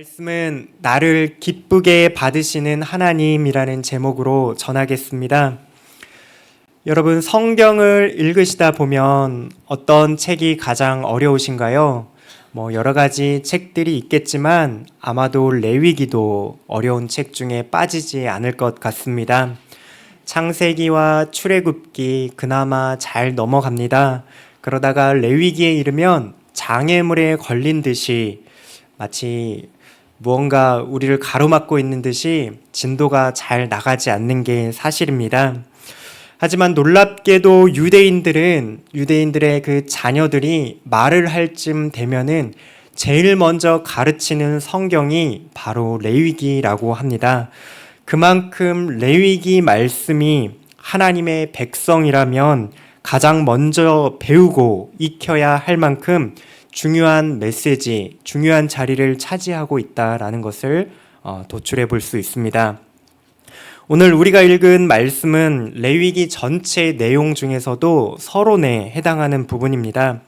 말씀은 나를 기쁘게 받으시는 하나님이라는 제목으로 전하겠습니다. 여러분, 성경을 읽으시다 보면 어떤 책이 가장 어려우신가요? 여러 가지 책들이 있겠지만 아마도 레위기도 어려운 책 중에 빠지지 않을 것 같습니다. 창세기와 출애굽기 그나마 잘 넘어갑니다. 그러다가 레위기에 이르면 장애물에 걸린 듯이 마치 무언가 우리를 가로막고 있는 듯이 진도가 잘 나가지 않는 게 사실입니다. 하지만 놀랍게도 유대인들의 그 자녀들이 말을 할 쯤 되면은 제일 먼저 가르치는 성경이 바로 레위기라고 합니다. 그만큼 레위기 말씀이 하나님의 백성이라면 가장 먼저 배우고 익혀야 할 만큼 중요한 메시지, 중요한 자리를 차지하고 있다라는 것을 도출해 볼 수 있습니다. 오늘 우리가 읽은 말씀은 레위기 전체 내용 중에서도 서론에 해당하는 부분입니다.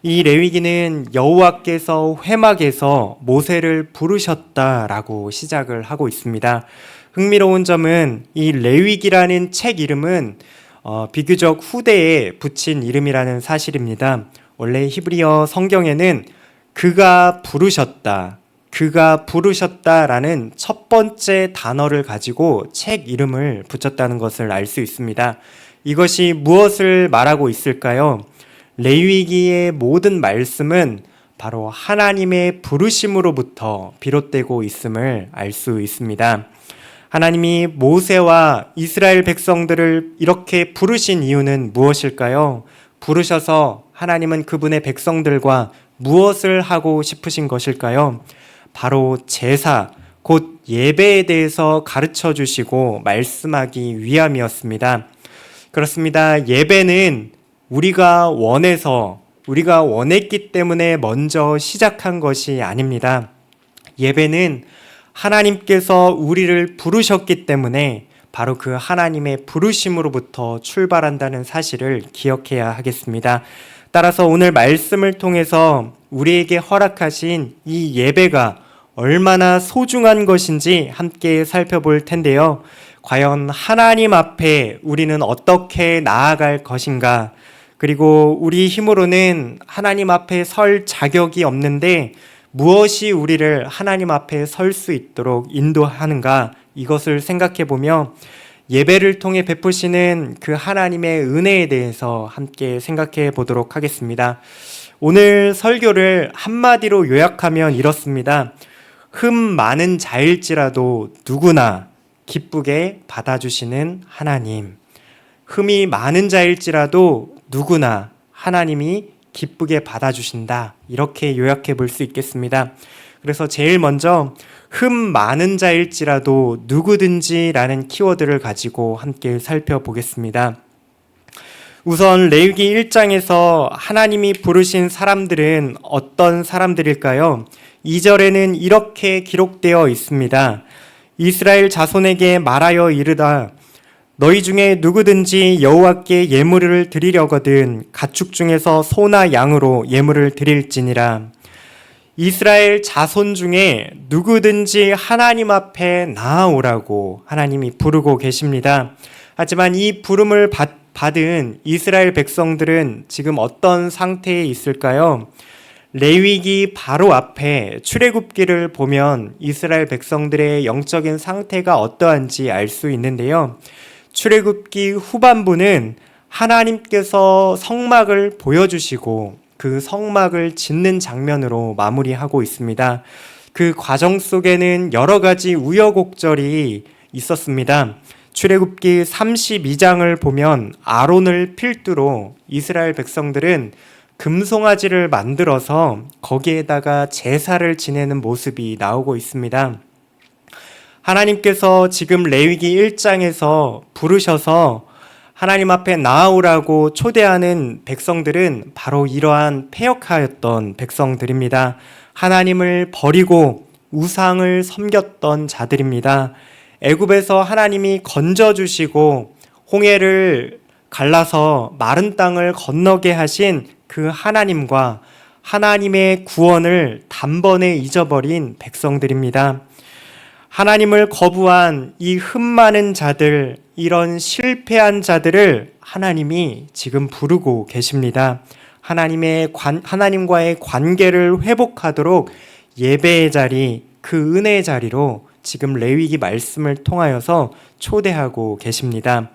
이 레위기는 여호와께서 회막에서 모세를 부르셨다라고 시작을 하고 있습니다. 흥미로운 점은 이 레위기라는 책 이름은 비교적 후대에 붙인 이름이라는 사실입니다. 원래 히브리어 성경에는 그가 부르셨다라는 첫 번째 단어를 가지고 책 이름을 붙였다는 것을 알 수 있습니다. 이것이 무엇을 말하고 있을까요? 레위기의 모든 말씀은 바로 하나님의 부르심으로부터 비롯되고 있음을 알 수 있습니다. 하나님이 모세와 이스라엘 백성들을 이렇게 부르신 이유는 무엇일까요? 부르셔서 하나님은 그분의 백성들과 무엇을 하고 싶으신 것일까요? 바로 제사, 곧 예배에 대해서 가르쳐 주시고 말씀하기 위함이었습니다. 그렇습니다. 예배는 우리가 원했기 때문에 먼저 시작한 것이 아닙니다. 예배는 하나님께서 우리를 부르셨기 때문에 바로 그 하나님의 부르심으로부터 출발한다는 사실을 기억해야 하겠습니다. 따라서 오늘 말씀을 통해서 우리에게 허락하신 이 예배가 얼마나 소중한 것인지 함께 살펴볼 텐데요. 과연 하나님 앞에 우리는 어떻게 나아갈 것인가? 그리고 우리 힘으로는 하나님 앞에 설 자격이 없는데 무엇이 우리를 하나님 앞에 설 수 있도록 인도하는가? 이것을 생각해 보며 예배를 통해 베푸시는 그 하나님의 은혜에 대해서 함께 생각해 보도록 하겠습니다. 오늘 설교를 한마디로 요약하면 이렇습니다. 흠 많은 자일지라도 누구나 기쁘게 받아주시는 하나님. 흠이 많은 자일지라도 누구나 하나님이 기쁘게 받아주신다. 이렇게 요약해 볼 수 있겠습니다. 그래서 제일 먼저 흠 많은 자일지라도 누구든지라는 키워드를 가지고 함께 살펴보겠습니다. 우선 레위기 1장에서 하나님이 부르신 사람들은 어떤 사람들일까요? 2절에는 이렇게 기록되어 있습니다. 이스라엘 자손에게 말하여 이르다 너희 중에 누구든지 여호와께 예물을 드리려거든 가축 중에서 소나 양으로 예물을 드릴지니라. 이스라엘 자손 중에 누구든지 하나님 앞에 나아오라고 하나님이 부르고 계십니다. 하지만 이 부름을 받은 이스라엘 백성들은 지금 어떤 상태에 있을까요? 레위기 바로 앞에 출애굽기를 보면 이스라엘 백성들의 영적인 상태가 어떠한지 알 수 있는데요. 출애굽기 후반부는 하나님께서 성막을 보여주시고 그 성막을 짓는 장면으로 마무리하고 있습니다. 그 과정 속에는 여러 가지 우여곡절이 있었습니다. 출애굽기 32장을 보면 아론을 필두로 이스라엘 백성들은 금송아지를 만들어서 거기에다가 제사를 지내는 모습이 나오고 있습니다. 하나님께서 지금 레위기 1장에서 부르셔서 하나님 앞에 나아오라고 초대하는 백성들은 바로 이러한 패역하였던 백성들입니다. 하나님을 버리고 우상을 섬겼던 자들입니다. 애굽에서 하나님이 건져주시고 홍해를 갈라서 마른 땅을 건너게 하신 그 하나님과 하나님의 구원을 단번에 잊어버린 백성들입니다. 하나님을 거부한 이 흠 많은 자들, 이런 실패한 자들을 하나님이 지금 부르고 계십니다. 하나님과의 관계를 회복하도록 예배의 자리, 그 은혜의 자리로 지금 레위기 말씀을 통하여서 초대하고 계십니다.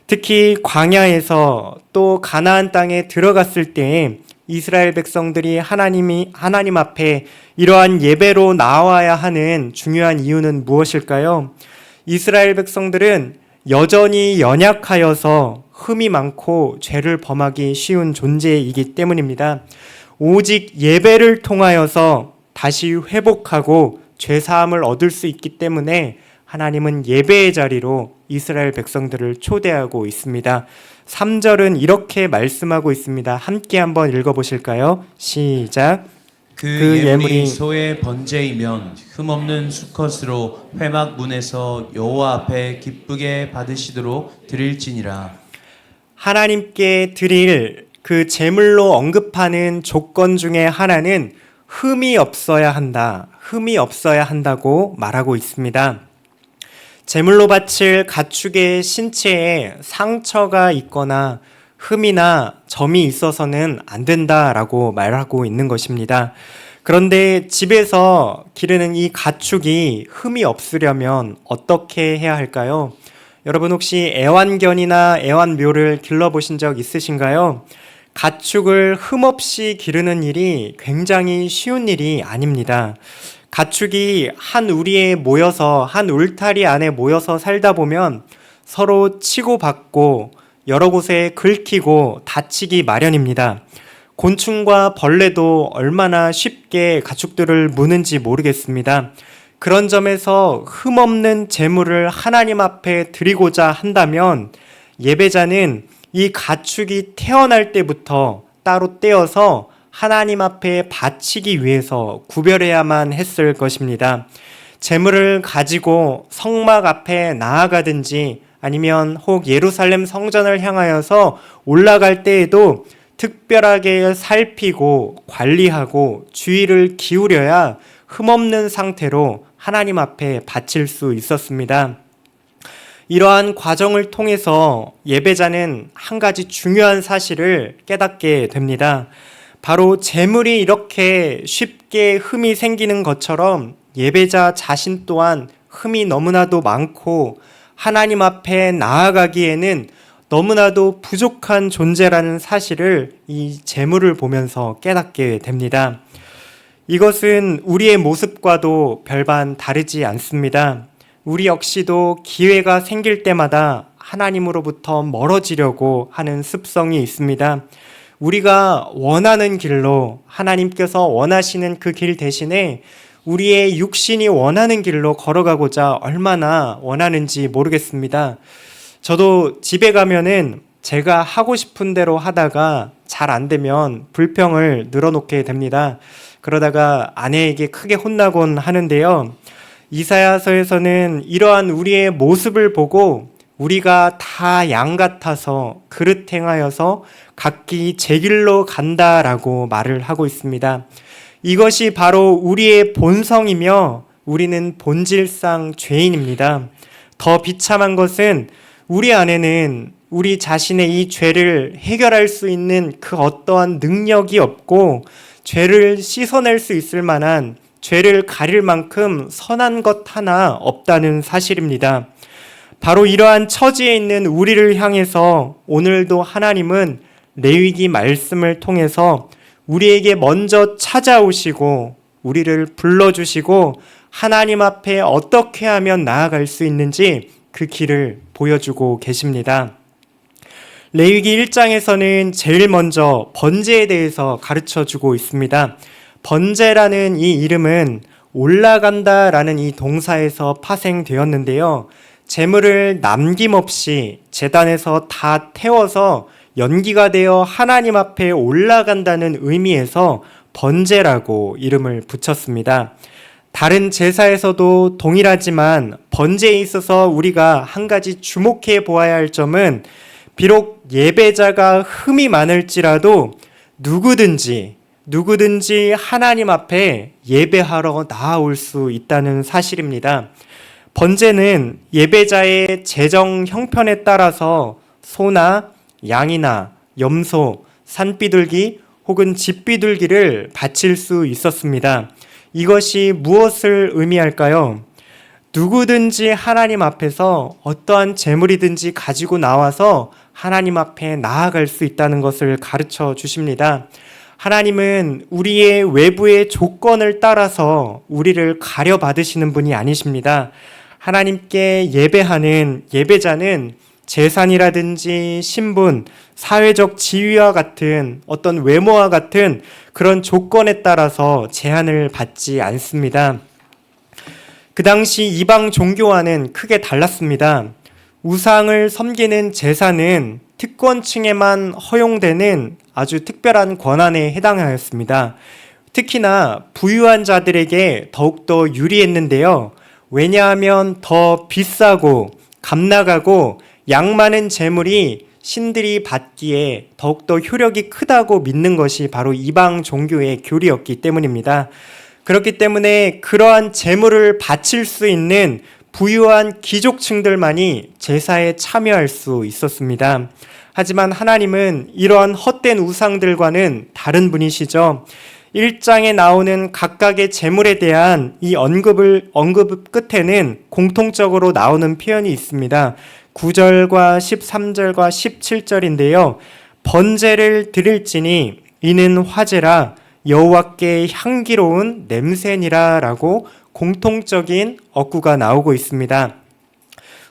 특히 광야에서 또 가나안 땅에 들어갔을 때 이스라엘 백성들이 하나님 앞에 이러한 예배로 나와야 하는 중요한 이유는 무엇일까요? 이스라엘 백성들은 여전히 연약하여서 흠이 많고 죄를 범하기 쉬운 존재이기 때문입니다. 오직 예배를 통하여서 다시 회복하고 죄사함을 얻을 수 있기 때문에 하나님은 예배의 자리로 이스라엘 백성들을 초대하고 있습니다. 3절은 이렇게 말씀하고 있습니다. 함께 한번 읽어보실까요? 시작. 그 예물이 소의 번제이면 흠없는 수컷으로 회막 문에서 여호와 앞에 기쁘게 받으시도록 드릴지니라. 하나님께 드릴 그 제물로 언급하는 조건 중에 하나는 흠이 없어야 한다. 흠이 없어야 한다고 말하고 있습니다. 제물로 바칠 가축의 신체에 상처가 있거나 흠이나 점이 있어서는 안 된다라고 말하고 있는 것입니다. 그런데 집에서 기르는 이 가축이 흠이 없으려면 어떻게 해야 할까요? 여러분 혹시 애완견이나 애완묘를 길러보신 적 있으신가요? 가축을 흠없이 기르는 일이 굉장히 쉬운 일이 아닙니다. 가축이 한 우리에 모여서 한 울타리 안에 모여서 살다 보면 서로 치고받고 여러 곳에 긁히고 다치기 마련입니다. 곤충과 벌레도 얼마나 쉽게 가축들을 무는지 모르겠습니다. 그런 점에서 흠없는 제물을 하나님 앞에 드리고자 한다면 예배자는 이 가축이 태어날 때부터 따로 떼어서 하나님 앞에 바치기 위해서 구별해야만 했을 것입니다. 제물을 가지고 성막 앞에 나아가든지 아니면 혹 예루살렘 성전을 향하여서 올라갈 때에도 특별하게 살피고 관리하고 주의를 기울여야 흠없는 상태로 하나님 앞에 바칠 수 있었습니다. 이러한 과정을 통해서 예배자는 한 가지 중요한 사실을 깨닫게 됩니다. 바로 제물이 이렇게 쉽게 흠이 생기는 것처럼 예배자 자신 또한 흠이 너무나도 많고 하나님 앞에 나아가기에는 너무나도 부족한 존재라는 사실을 이 제물을 보면서 깨닫게 됩니다. 이것은 우리의 모습과도 별반 다르지 않습니다. 우리 역시도 기회가 생길 때마다 하나님으로부터 멀어지려고 하는 습성이 있습니다. 우리가 원하는 길로 하나님께서 원하시는 그 길 대신에 우리의 육신이 원하는 길로 걸어가고자 얼마나 원하는지 모르겠습니다. 저도 집에 가면은 제가 하고 싶은 대로 하다가 잘 안 되면 불평을 늘어놓게 됩니다. 그러다가 아내에게 크게 혼나곤 하는데요. 이사야서에서는 이러한 우리의 모습을 보고 우리가 다 양 같아서 그릇 행하여서 각기 제 길로 간다라고 말을 하고 있습니다. 이것이 바로 우리의 본성이며 우리는 본질상 죄인입니다. 더 비참한 것은 우리 안에는 우리 자신의 이 죄를 해결할 수 있는 그 어떠한 능력이 없고 죄를 씻어낼 수 있을 만한 죄를 가릴 만큼 선한 것 하나 없다는 사실입니다. 바로 이러한 처지에 있는 우리를 향해서 오늘도 하나님은 레위기 말씀을 통해서 우리에게 먼저 찾아오시고 우리를 불러주시고 하나님 앞에 어떻게 하면 나아갈 수 있는지 그 길을 보여주고 계십니다. 레위기 1장에서는 제일 먼저 번제에 대해서 가르쳐주고 있습니다. 번제라는 이 이름은 올라간다라는 이 동사에서 파생되었는데요. 제물을 남김없이 제단에서 다 태워서 연기가 되어 하나님 앞에 올라간다는 의미에서 번제라고 이름을 붙였습니다. 다른 제사에서도 동일하지만 번제에 있어서 우리가 한 가지 주목해 보아야 할 점은 비록 예배자가 흠이 많을지라도 누구든지 누구든지 하나님 앞에 예배하러 나아올 수 있다는 사실입니다. 번제는 예배자의 재정 형편에 따라서 소나 양이나 염소, 산비둘기 혹은 집비둘기를 바칠 수 있었습니다. 이것이 무엇을 의미할까요? 누구든지 하나님 앞에서 어떠한 재물이든지 가지고 나와서 하나님 앞에 나아갈 수 있다는 것을 가르쳐 주십니다. 하나님은 우리의 외부의 조건을 따라서 우리를 가려받으시는 분이 아니십니다. 하나님께 예배하는 예배자는 재산이라든지 신분, 사회적 지위와 같은 어떤 외모와 같은 그런 조건에 따라서 제한을 받지 않습니다. 그 당시 이방 종교와는 크게 달랐습니다. 우상을 섬기는 제사는 특권층에만 허용되는 아주 특별한 권한에 해당하였습니다. 특히나 부유한 자들에게 더욱더 유리했는데요. 왜냐하면 더 비싸고 값나가고 양 많은 재물이 신들이 받기에 더욱더 효력이 크다고 믿는 것이 바로 이방 종교의 교리였기 때문입니다. 그렇기 때문에 그러한 재물을 바칠 수 있는 부유한 귀족층들만이 제사에 참여할 수 있었습니다. 하지만 하나님은 이러한 헛된 우상들과는 다른 분이시죠. 1장에 나오는 각각의 재물에 대한 이 언급 끝에는 공통적으로 나오는 표현이 있습니다. 9절과 13절과 17절인데요. 번제를 드릴지니 이는 화제라 여호와께 향기로운 냄새니라 라고 공통적인 어구가 나오고 있습니다.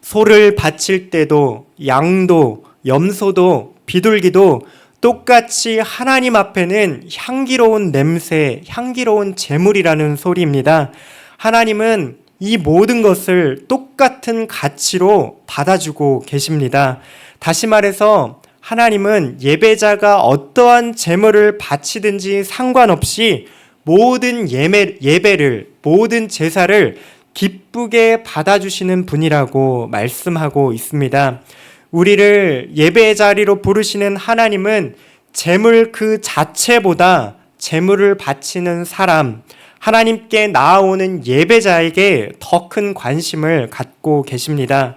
소를 바칠 때도 양도 염소도 비둘기도 똑같이 하나님 앞에는 향기로운 냄새, 향기로운 제물이라는 소리입니다. 하나님은 이 모든 것을 똑같은 가치로 받아주고 계십니다. 다시 말해서 하나님은 예배자가 어떠한 제물을 바치든지 상관없이 모든 예배를, 모든 제사를 기쁘게 받아주시는 분이라고 말씀하고 있습니다. 우리를 예배의 자리로 부르시는 하나님은 제물 그 자체보다 제물을 바치는 사람, 하나님께 나아오는 예배자에게 더 큰 관심을 갖고 계십니다.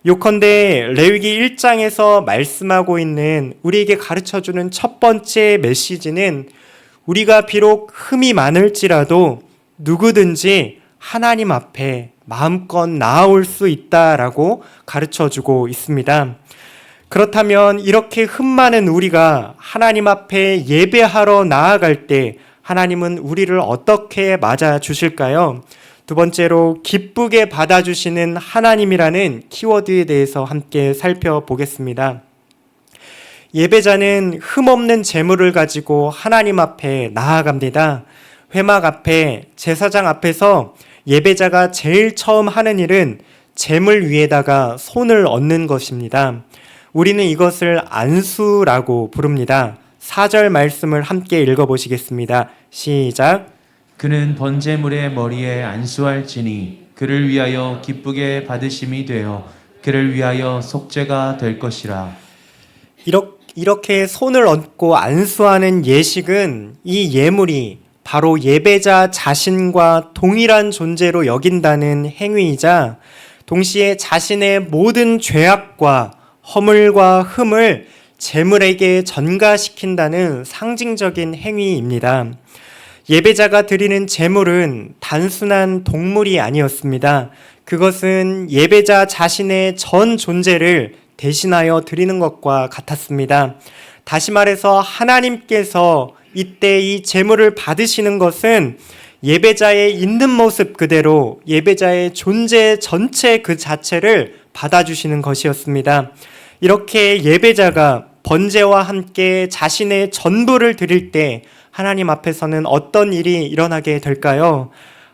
요컨대 레위기 1장에서 말씀하고 있는 우리에게 가르쳐주는 첫 번째 메시지는 우리가 비록 흠이 많을지라도 누구든지 하나님 앞에 마음껏 나아올 수 있다라고 가르쳐주고 있습니다. 그렇다면 이렇게 흠 많은 우리가 하나님 앞에 예배하러 나아갈 때 하나님은 우리를 어떻게 맞아주실까요? 두 번째로 기쁘게 받아주시는 하나님이라는 키워드에 대해서 함께 살펴보겠습니다. 예배자는 흠없는 제물을 가지고 하나님 앞에 나아갑니다. 회막 앞에 제사장 앞에서 예배자가 제일 처음 하는 일은 제물 위에다가 손을 얹는 것입니다. 우리는 이것을 안수라고 부릅니다. 4절 말씀을 함께 읽어보시겠습니다. 시작. 그는 번제물의 머리에 안수할지니 그를 위하여 기쁘게 받으심이 되어 그를 위하여 속죄가 될 것이라. 이렇게 손을 얹고 안수하는 예식은 이 예물이 바로 예배자 자신과 동일한 존재로 여긴다는 행위이자 동시에 자신의 모든 죄악과 허물과 흠을 제물에게 전가시킨다는 상징적인 행위입니다. 예배자가 드리는 제물은 단순한 동물이 아니었습니다. 그것은 예배자 자신의 전 존재를 대신하여 드리는 것과 같았습니다. 다시 말해서 하나님께서 이때 이 제물을 받으시는 것은 예배자의 있는 모습 그대로 예배자의 존재 전체 그 자체를 받아주시는 것이었습니다. 이렇게 예배자가 번제와 함께 자신의 전부를 드릴 때 하나님 앞에서는 어떤 일이 일어나게 될까요?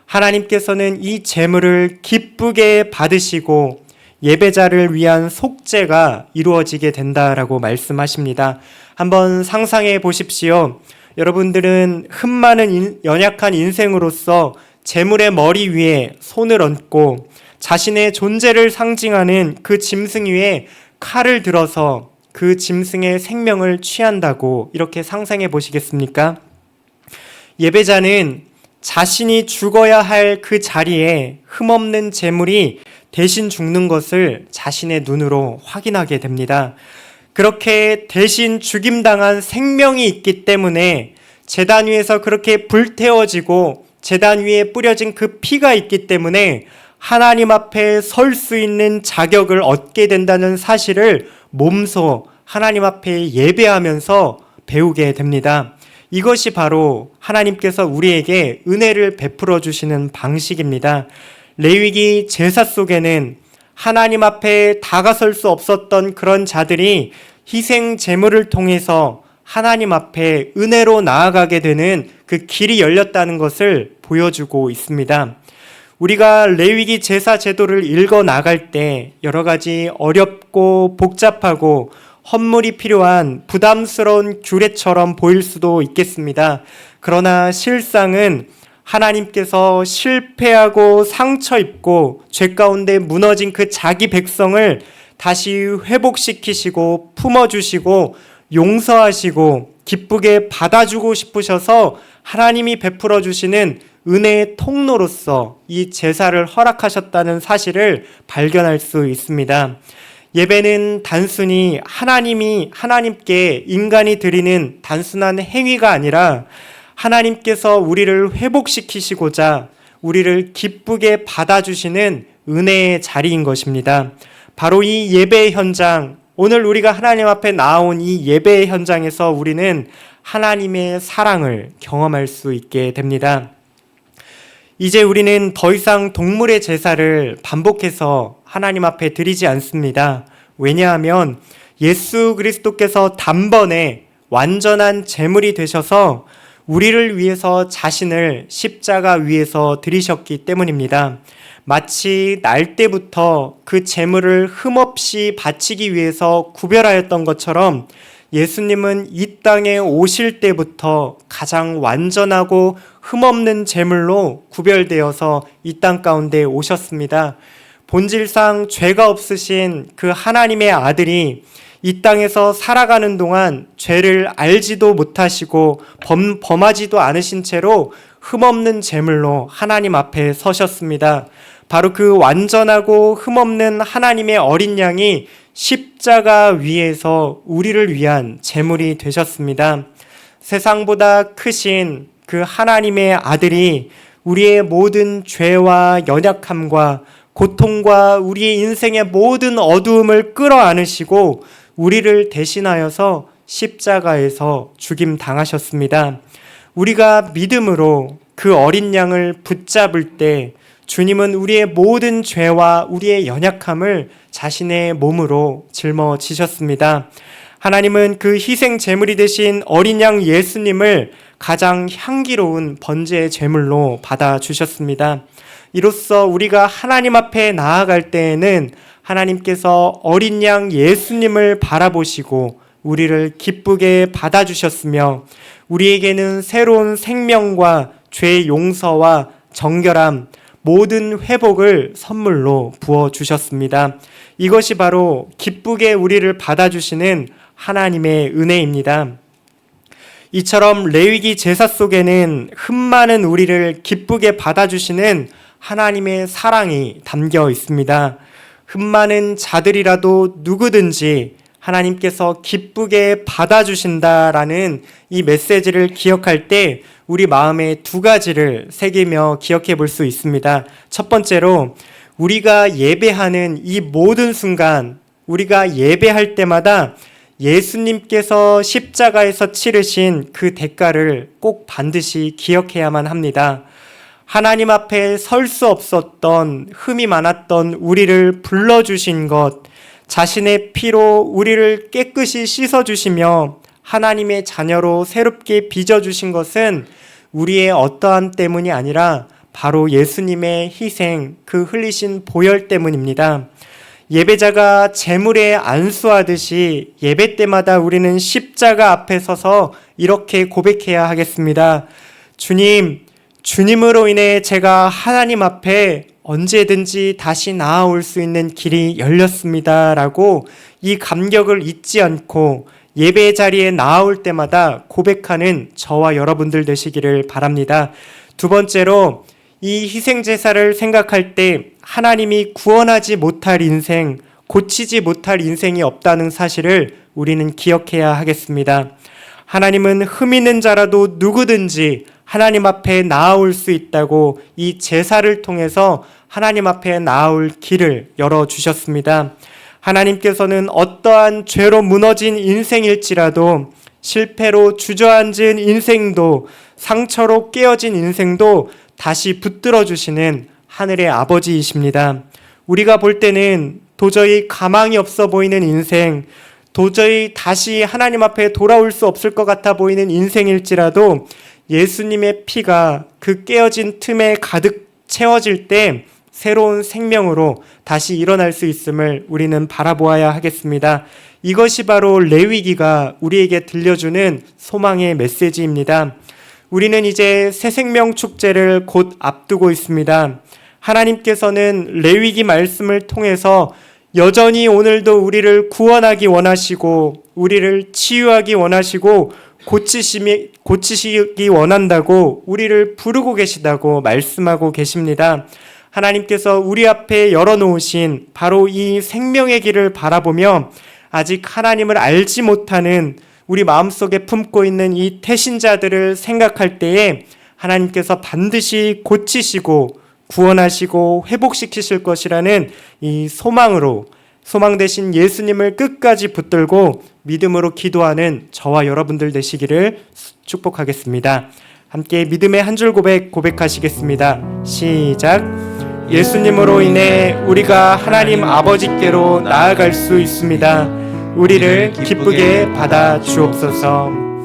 하나님께서는 이 제물을 기쁘게 받으시고 예배자를 위한 속죄가 이루어지게 된다라고 말씀하십니다. 한번 상상해 보십시오. 여러분들은 흠 많은 연약한 인생으로서 제물의 머리 위에 손을 얹고 자신의 존재를 상징하는 그 짐승 위에 칼을 들어서 그 짐승의 생명을 취한다고 이렇게 상상해 보시겠습니까? 예배자는 자신이 죽어야 할 그 자리에 흠없는 제물이 대신 죽는 것을 자신의 눈으로 확인하게 됩니다. 그렇게 대신 죽임당한 생명이 있기 때문에 제단 위에서 그렇게 불태워지고 제단 위에 뿌려진 그 피가 있기 때문에 하나님 앞에 설 수 있는 자격을 얻게 된다는 사실을 몸소 하나님 앞에 예배하면서 배우게 됩니다. 이것이 바로 하나님께서 우리에게 은혜를 베풀어 주시는 방식입니다. 레위기 제사 속에는 하나님 앞에 다가설 수 없었던 그런 자들이 희생 제물을 통해서 하나님 앞에 은혜로 나아가게 되는 그 길이 열렸다는 것을 보여주고 있습니다. 우리가 레위기 제사 제도를 읽어 나갈 때 여러 가지 어렵고 복잡하고 헌물이 필요한 부담스러운 규례처럼 보일 수도 있겠습니다. 그러나 실상은 하나님께서 실패하고 상처 입고 죄 가운데 무너진 그 자기 백성을 다시 회복시키시고 품어주시고 용서하시고 기쁘게 받아주고 싶으셔서 하나님이 베풀어 주시는 은혜의 통로로서 이 제사를 허락하셨다는 사실을 발견할 수 있습니다. 예배는 단순히 하나님께 인간이 드리는 단순한 행위가 아니라 하나님께서 우리를 회복시키시고자 우리를 기쁘게 받아주시는 은혜의 자리인 것입니다. 바로 이 예배의 현장, 오늘 우리가 하나님 앞에 나온 이 예배의 현장에서 우리는 하나님의 사랑을 경험할 수 있게 됩니다. 이제 우리는 더 이상 동물의 제사를 반복해서 하나님 앞에 드리지 않습니다. 왜냐하면 예수 그리스도께서 단번에 완전한 제물이 되셔서 우리를 위해서 자신을 십자가 위에서 드리셨기 때문입니다. 마치 날 때부터 그 제물을 흠없이 바치기 위해서 구별하였던 것처럼 예수님은 이 땅에 오실 때부터 가장 완전하고 흠없는 제물로 구별되어서 이 땅 가운데 오셨습니다. 본질상 죄가 없으신 그 하나님의 아들이 이 땅에서 살아가는 동안 죄를 알지도 못하시고 범하지도 않으신 채로 흠없는 제물로 하나님 앞에 서셨습니다. 바로 그 완전하고 흠없는 하나님의 어린 양이 십자가 위에서 우리를 위한 제물이 되셨습니다. 세상보다 크신 그 하나님의 아들이 우리의 모든 죄와 연약함과 고통과 우리의 인생의 모든 어두움을 끌어안으시고 우리를 대신하여서 십자가에서 죽임 당하셨습니다. 우리가 믿음으로 그 어린 양을 붙잡을 때 주님은 우리의 모든 죄와 우리의 연약함을 자신의 몸으로 짊어지셨습니다. 하나님은 그 희생 제물이 되신 어린 양 예수님을 가장 향기로운 번제의 제물로 받아주셨습니다. 이로써 우리가 하나님 앞에 나아갈 때에는 하나님께서 어린 양 예수님을 바라보시고 우리를 기쁘게 받아주셨으며 우리에게는 새로운 생명과 죄 용서와 정결함, 모든 회복을 선물로 부어주셨습니다. 이것이 바로 기쁘게 우리를 받아주시는 하나님의 은혜입니다. 이처럼 레위기 제사 속에는 흠 많은 우리를 기쁘게 받아주시는 하나님의 사랑이 담겨 있습니다. 흠 많은 자들이라도 누구든지 하나님께서 기쁘게 받아주신다라는 이 메시지를 기억할 때 우리 마음에 두 가지를 새기며 기억해 볼 수 있습니다. 첫 번째로 우리가 예배하는 이 모든 순간, 우리가 예배할 때마다 예수님께서 십자가에서 치르신 그 대가를 꼭 반드시 기억해야만 합니다. 하나님 앞에 설 수 없었던 흠이 많았던 우리를 불러주신 것, 자신의 피로 우리를 깨끗이 씻어주시며 하나님의 자녀로 새롭게 빚어주신 것은 우리의 어떠함 때문이 아니라 바로 예수님의 희생, 그 흘리신 보혈 때문입니다. 예배자가 제물에 안수하듯이 예배 때마다 우리는 십자가 앞에 서서 이렇게 고백해야 하겠습니다. 주님, 주님으로 인해 제가 하나님 앞에 언제든지 다시 나아올 수 있는 길이 열렸습니다. 라고 이 감격을 잊지 않고 예배 자리에 나아올 때마다 고백하는 저와 여러분들 되시기를 바랍니다. 두 번째로 이 희생 제사를 생각할 때 하나님이 구원하지 못할 인생, 고치지 못할 인생이 없다는 사실을 우리는 기억해야 하겠습니다. 하나님은 흠 있는 자라도 누구든지 하나님 앞에 나아올 수 있다고 이 제사를 통해서 하나님 앞에 나아올 길을 열어주셨습니다. 하나님께서는 어떠한 죄로 무너진 인생일지라도, 실패로 주저앉은 인생도, 상처로 깨어진 인생도 다시 붙들어 주시는 하늘의 아버지이십니다. 우리가 볼 때는 도저히 가망이 없어 보이는 인생, 도저히 다시 하나님 앞에 돌아올 수 없을 것 같아 보이는 인생일지라도 예수님의 피가 그 깨어진 틈에 가득 채워질 때 새로운 생명으로 다시 일어날 수 있음을 우리는 바라보아야 하겠습니다. 이것이 바로 레위기가 우리에게 들려주는 소망의 메시지입니다. 우리는 이제 새 생명 축제를 곧 앞두고 있습니다. 하나님께서는 레위기 말씀을 통해서 여전히 오늘도 우리를 구원하기 원하시고, 우리를 치유하기 원하시고, 고치시기 원한다고 우리를 부르고 계시다고 말씀하고 계십니다. 하나님께서 우리 앞에 열어놓으신 바로 이 생명의 길을 바라보며 아직 하나님을 알지 못하는 우리 마음속에 품고 있는 이 태신자들을 생각할 때에 하나님께서 반드시 고치시고 구원하시고 회복시키실 것이라는 이 소망으로, 소망 되신 예수님을 끝까지 붙들고 믿음으로 기도하는 저와 여러분들 되시기를 축복하겠습니다. 함께 믿음의 한 줄 고백하시겠습니다. 시작. 예수님으로 인해 우리가 하나님 아버지께로 나아갈 수 있습니다. 우리를 기쁘게 받아 주옵소서.